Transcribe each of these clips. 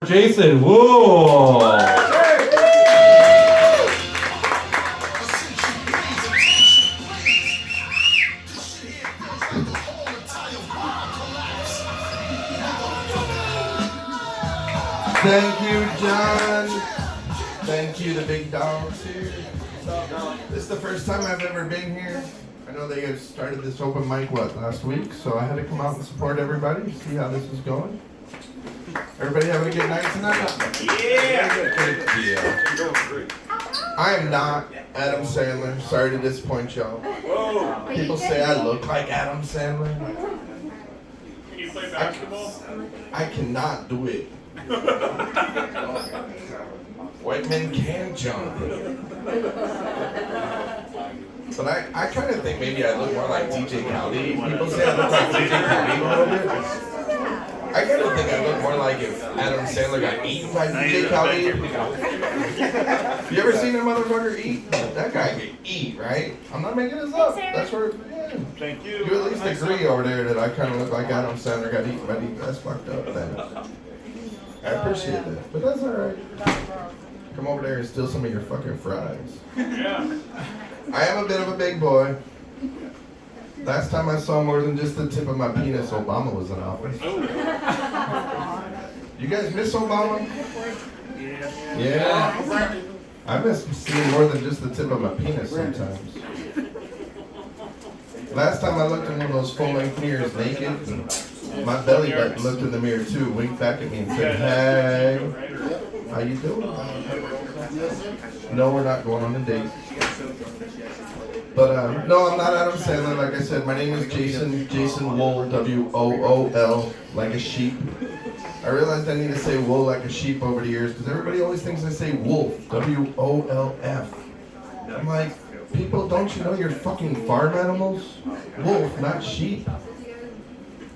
Jason, whoa! Thank you, John. Thank you, the big dogs here. This is the first time I've ever been here. I know they have started this open mic, last week, so I had to come out and support everybody, see how this is going. Everybody having a good night tonight? Yeah. I am not Adam Sandler. Sorry to disappoint y'all. People say I look like Adam Sandler. Can you play basketball? I cannot do it. White men can jump. But I kind of think maybe I look more like DJ Khaled. People say I look like DJ Khaled a little bit. I kind of think I look more like if Adam Sandler got eaten by DJ Khaled. You ever seen that motherfucker eat? That guy can eat, right? I'm not making this up. That's where, yeah. Thank you. You at least agree over there that I kind of look like Adam Sandler got eaten by DJ. That's fucked up, man. I appreciate that, but that's alright. Come over there and steal some of your fucking fries. Yeah. I am a bit of a big boy. Last time I saw more than just the tip of my penis, Obama was in office. You guys miss Obama? Yeah. I miss seeing more than just the tip of my penis sometimes. Last time I looked in one of those full-length mirrors naked, my belly button looked in the mirror too, winked back at me and said, "Hey, how you doing?" No, we're not going on a date. But no, I'm not Adam Sandler. Like I said, my name is Jason Wool, W-O-O-L, like a sheep. I realized I need to say wool like a sheep over the years because everybody always thinks I say wolf, W-O-L-F. I'm like, people, don't you know you're fucking farm animals? Wolf, not sheep.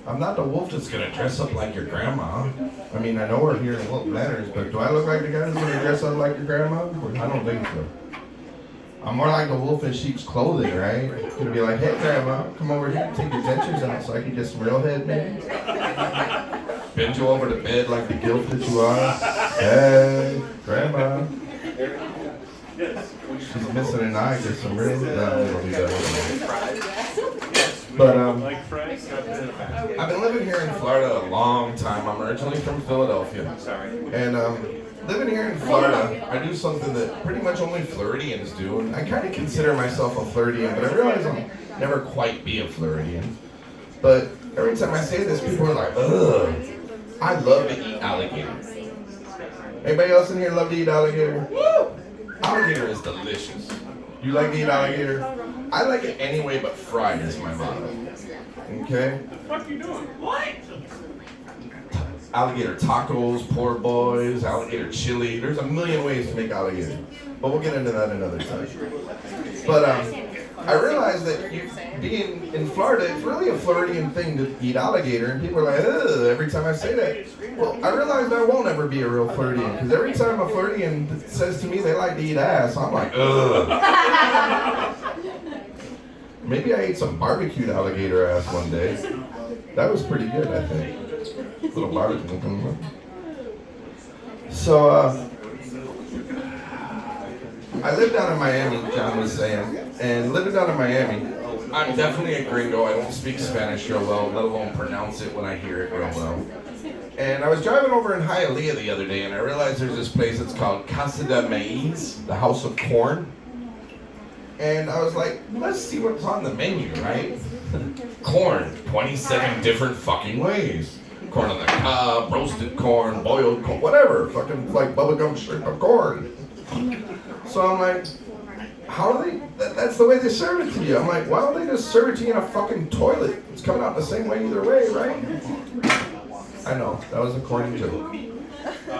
I'm not the wolf that's gonna dress up like your grandma. I mean, I know we're here in Wolf Manners, but do I look like the guy who's gonna dress up like your grandma? I don't think so. I'm more like the wolf in sheep's clothing, right? Gonna be like, "Hey, grandma, come over here and take your dentures out so I can get some real head, maybe." Bend you over the bed like the guilt that you are. Hey, grandma. She's missing an eye, get some real. No, it'll be better. But I've been living here in Florida a long time. I'm originally from Philadelphia, and living here in Florida, I do something that pretty much only Floridians do, and I kind of consider myself a Floridian, but I realize I'll never quite be a Floridian. But every time I say this, people are like, "Ugh, I love to eat alligator." Anybody else in here love to eat alligator? Woo! Alligator is delicious. You like to eat alligator? I like it anyway, but fried is my motto. Okay? What the fuck you doing? What? Alligator tacos, poor boys, alligator chili. There's a million ways to make alligator. But we'll get into that another time. But I realized that being in Florida, it's really a Floridian thing to eat alligator. And people are like, "Ugh," every time I say that. Well, I realized I won't ever be a real Floridian. Because every time a Floridian says to me they like to eat ass, I'm like, "Ugh." Maybe I ate some barbecued alligator ass one day. That was pretty good, I think. Little barbecue. So, I live down in Miami, John was saying. And living down in Miami, I'm definitely a gringo. I don't speak Spanish real well, let alone pronounce it when I hear it real well. And I was driving over in Hialeah the other day, and I realized there's this place that's called Casa de Maíz, the House of Corn. And I was like, let's see what's on the menu, right? Corn, 27 different fucking ways. Corn on the cob, roasted corn, boiled corn, whatever. Fucking like bubblegum strip of corn. So I'm like, how do they, that's the way they serve it to you. I'm like, why don't they just serve it to you in a fucking toilet? It's coming out the same way either way, right? I know, that was a corny joke. Come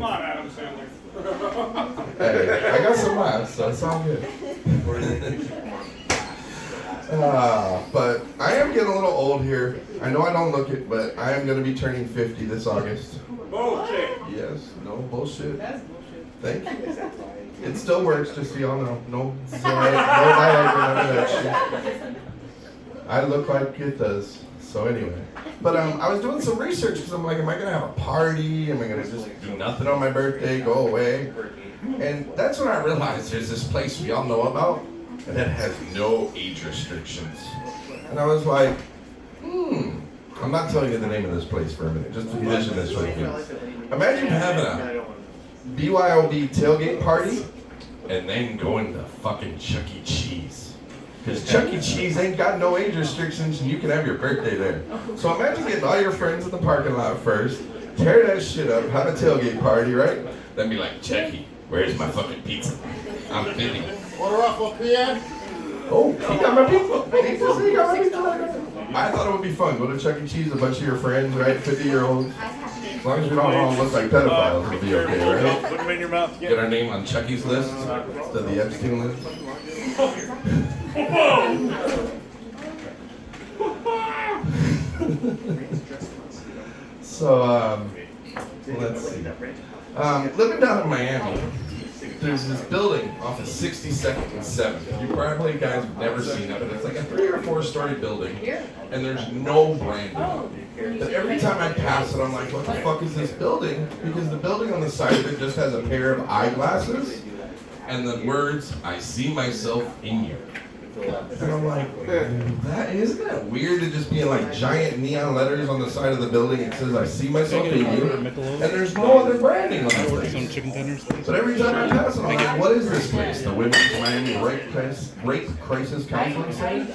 on, Adam Sandler. Hey, I got some laughs, so it's all good. But I am getting a little old here. I know I don't look it, but I am going to be turning 50 this August. Bullshit. Yes, no bullshit. Thank you. It still works, just so y'all know. No Viagra, none of that shit. I look like it does. So anyway, but I was doing some research because I'm like, am I gonna have a party? Am I gonna just do nothing on my birthday, go away? And that's when I realized there's this place we all know about, and it has no age restrictions. And I was like, I'm not telling you the name of this place for a minute, just envision this with me. Imagine having a BYOB tailgate party, and then going to fucking Chuck E. Cheese. Because Chuck E. Cheese ain't got no age restrictions, and you can have your birthday there. So imagine getting all your friends in the parking lot first, tear that shit up, have a tailgate party, right? Then be like, Chucky, where's my fucking pizza? I'm 50. Order off up here. Oh, he got my pizza. He got my pizza. I thought it would be fun. Go to Chuck E. Cheese, a bunch of your friends, right? 50-year-olds. As long as we don't all look like pedophiles, it'll be okay, right? Put them in your mouth. Get our name on Chucky's list, instead of the Epstein list. So, let's see. Living down in Miami, there's this building off of 62nd and 7th. You probably guys have never seen it, but it's like a 3 or 4 story building, and there's no branding. But every time I pass it, I'm like, what the fuck is this building? Because the building on the side of it just has a pair of eyeglasses and the words, I see myself in you. And I'm like, isn't that weird to just be in like giant neon letters on the side of the building? It says, I see myself in you. And there's no other branding on the place. But every time I pass it, I'm like, what is this place? The Women's Miami Rape Crisis Counseling Center?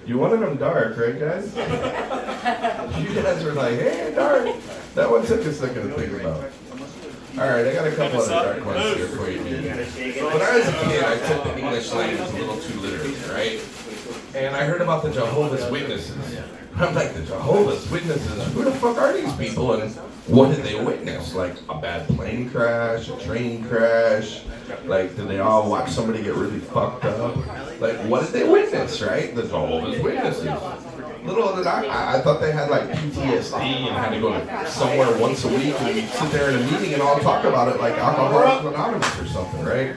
You wanted them dark, right, guys? You guys were like, hey, dark. That one took a second to think about. All right, I got a couple other dark ones here for you. When I was a kid, I took the English language a little too literally, right? And I heard about the Jehovah's Witnesses. I'm like, the Jehovah's Witnesses? Who the fuck are these people, and what did they witness? Like a bad plane crash, a train crash? Like, did they all watch somebody get really fucked up? Like, what did they witness, right? The Jehovah's Witnesses. Little did I thought they had like PTSD and had to go somewhere once a week and sit there in a meeting and all talk about it like Alcoholics Anonymous or something, right?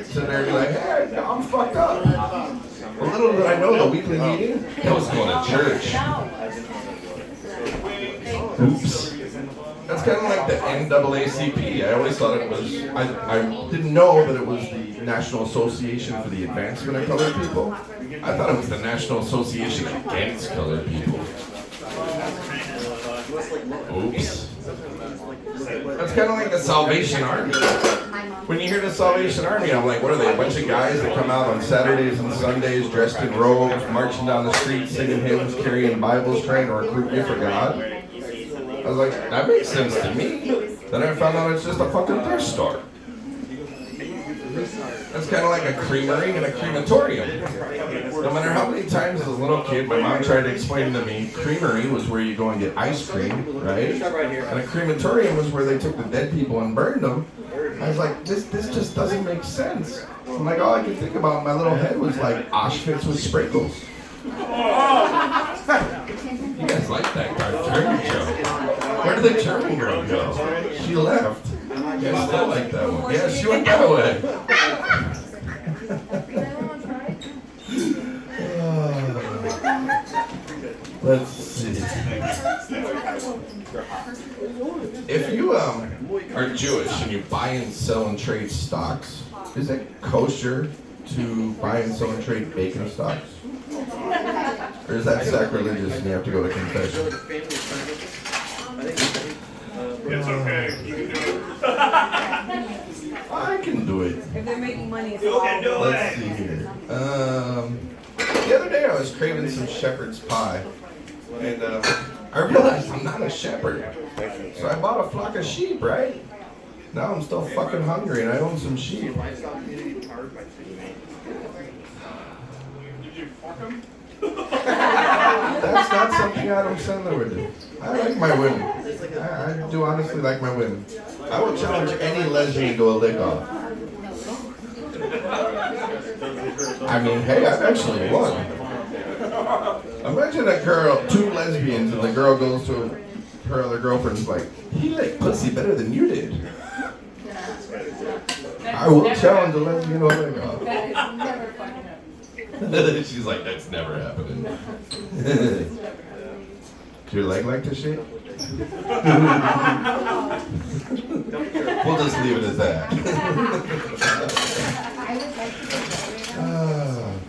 Sit there and be like, hey, I'm fucked up. Well, little did I know the weekly meeting, it was going to church. Oops. That's kind of like the NAACP. I always thought it was, I didn't know that it was the National Association for the Advancement of Colored People. I thought it was the National Association Against Colored People. Oops. That's kind of like the Salvation Army. When you hear the Salvation Army, I'm like, what are they? A bunch of guys that come out on Saturdays and Sundays dressed in robes, marching down the street, singing hymns, carrying Bibles, trying to recruit you for God? I was like, that makes sense to me. Then I found out it's just a fucking thrift store. That's kind of like a creamery and a crematorium. No matter how many times as a little kid, my mom tried to explain to me, creamery was where you go and get ice cream, right? And a crematorium was where they took the dead people and burned them. I was like, this just doesn't make sense. I'm like, all I could think about in my little head was like Auschwitz with sprinkles. You guys like that German joke. Where did the German girl go? She left. You guys still like that one? Yeah, she went that way. Let's see. If you are Jewish and you buy and sell and trade stocks, is it kosher to buy and sell and trade bacon stocks? Or is that sacrilegious and you have to go to confession? It's okay. You can do it. I can do it. If they're making money, it's Let's see here. The other day I was craving some shepherd's pie. And I realized I'm not a shepherd. So I bought a flock of sheep, right? Now I'm still fucking hungry and I own some sheep. Did you fuck him? That's not something Adam Sandler would do. I like my women. I do honestly like my women. I will challenge any lesbian to a lick off. I mean, hey, I've actually won. Imagine a girl, 2 lesbians, and the girl goes to her other girlfriend's like, he licked pussy better than you did. I will challenge a lesbian to a lick off. She's like, that's never happening. Do your leg like to shake? We'll just leave it as that.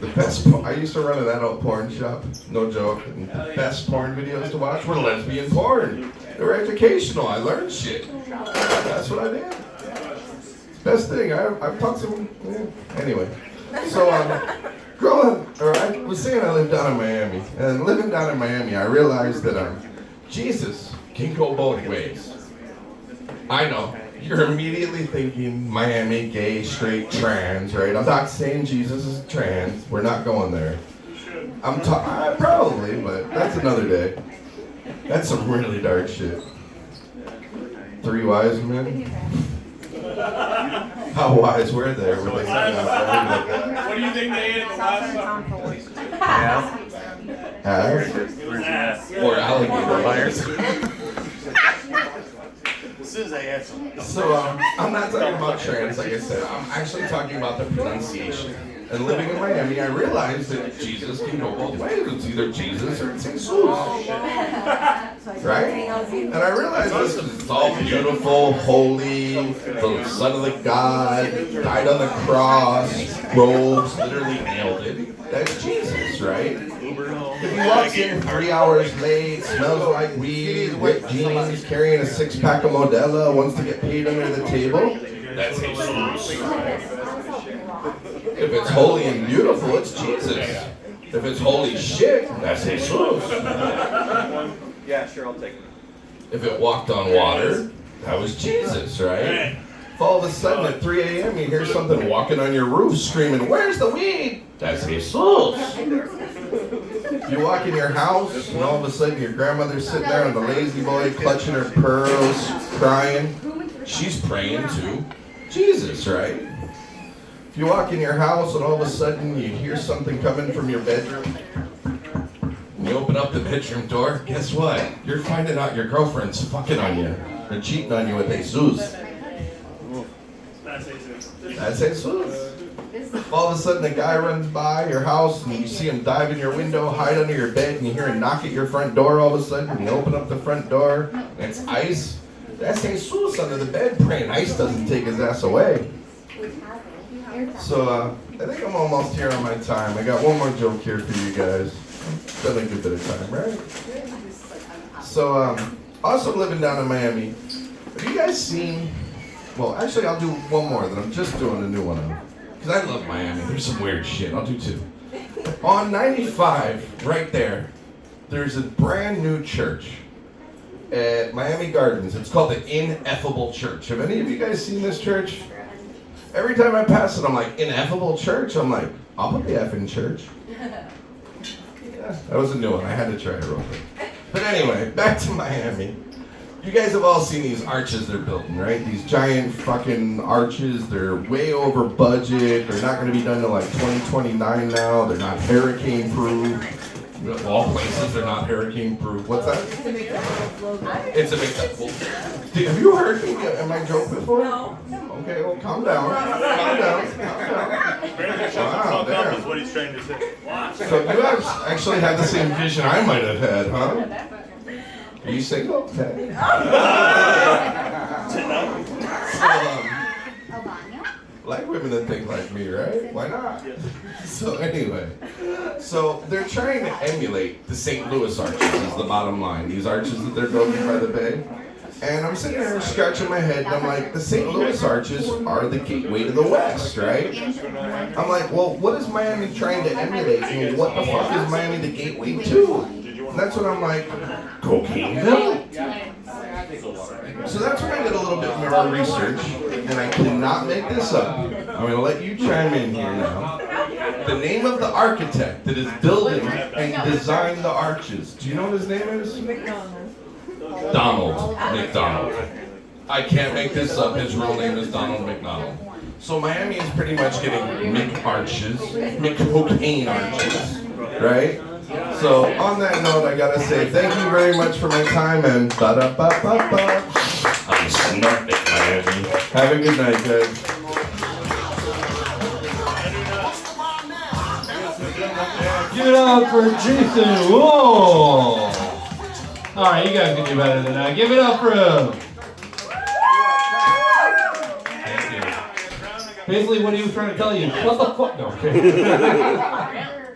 The best. I used to run an adult porn shop. No joke. And the best porn videos to watch were lesbian porn. They were educational. I learned shit. That's what I did. Best thing. I've taught some. Yeah. Anyway, so I was saying I lived down in Miami, and living down in Miami, I realized that Jesus can go both ways. I know. You're immediately thinking Miami, gay, straight, trans, right? I'm not saying Jesus is trans. We're not going there. Probably, but that's another day. That's some really dark shit. 3 wise men? How wise were they? Were they What do you think they ate at the last supper? Ass? Or alligator buyers? As soon as I answer. So, I'm not talking about trans, like I said. I'm actually talking about the pronunciation. And living in Miami, I realized that Jesus can go both ways. It's either Jesus or it's Jesus. Right? And I realized this is all beautiful, holy, the Son of the God, died on the cross, robes, literally nailed it. That's Jesus, right? If he walks in 3 hours late, smells like weed, ripped jeans, carrying a 6-pack of Modelo, wants to get paid under the table, that's Jesus. If it's holy and beautiful, it's Jesus. If it's holy shit, that's Jesus. Yeah, sure, I'll take it. If it walked on water, that was Jesus, right? If all of a sudden at 3 a.m. you hear something walking on your roof screaming, "Where's the weed?" That's Jesus. You walk in your house and all of a sudden your grandmother's sitting there on the lazy boy clutching her pearls, crying. She's praying to Jesus, right? If you walk in your house and all of a sudden you hear something coming from your bedroom, and you open up the bedroom door, guess what? You're finding out your girlfriend's fucking on you. They're cheating on you with Jesus. That's Jesus. All of a sudden a guy runs by your house and you see him dive in your window, hide under your bed, and you hear him knock at your front door all of a sudden, and you open up the front door, and it's ice. That's Jesus under the bed praying ice doesn't take his ass away. So, I think I'm almost here on my time. I got one more joke here for you guys. Still a good bit of time, right? So, also living down in Miami, have you guys seen, well, actually I'll do one more that I'm just doing a new one on. Because I love Miami. There's some weird shit. I'll do 2. On 95, right there, there's a brand new church at Miami Gardens. It's called the Ineffable Church. Have any of you guys seen this church? Every time I pass it, I'm like, Ineffable Church? I'm like, I'll put the F in church. Yeah, that was a new one. I had to try it real quick. But anyway, back to Miami. You guys have all seen these arches they're building, right? These giant fucking arches. They're way over budget. They're not going to be done till like 2029 now. They're not hurricane proof. Of all places, they're not hurricane proof. What's that? It's a McDonald's. Have you heard me in my joke before? No. Okay, well, calm down. Calm down. Wow, That's what he's trying to say. So you guys actually had the same vision I might have had, huh? Are you single? Okay. Like women that think like me, right? Why not? So anyway, so they're trying to emulate the St. Louis arches is the bottom line. These arches that they're building by the bay. And I'm sitting there scratching my head and I'm like, the St. Louis arches are the gateway to the West, right? I'm like, well, what is Miami trying to emulate? And what the fuck is Miami the gateway to? And that's when I'm like, Cocaineville? So that's when I did a little bit more research, and I cannot make this up. I'm going to let you chime in here now. The name of the architect that is building and designed the arches, do you know what his name is? Donald McDonald. I can't make this up. His real name is Donald McDonald. So Miami is pretty much getting McArches, McCocaine arches, right? So on that note, I gotta say thank you very much for my time and ba-da-ba-ba-ba. I'm smart at Miami. Have a good night, guys. it up for Jason. Whoa! All right, you guys can do better than that. Give it up for him. Thank you. Basically, what he was trying to tell you. What the fuck? No, okay.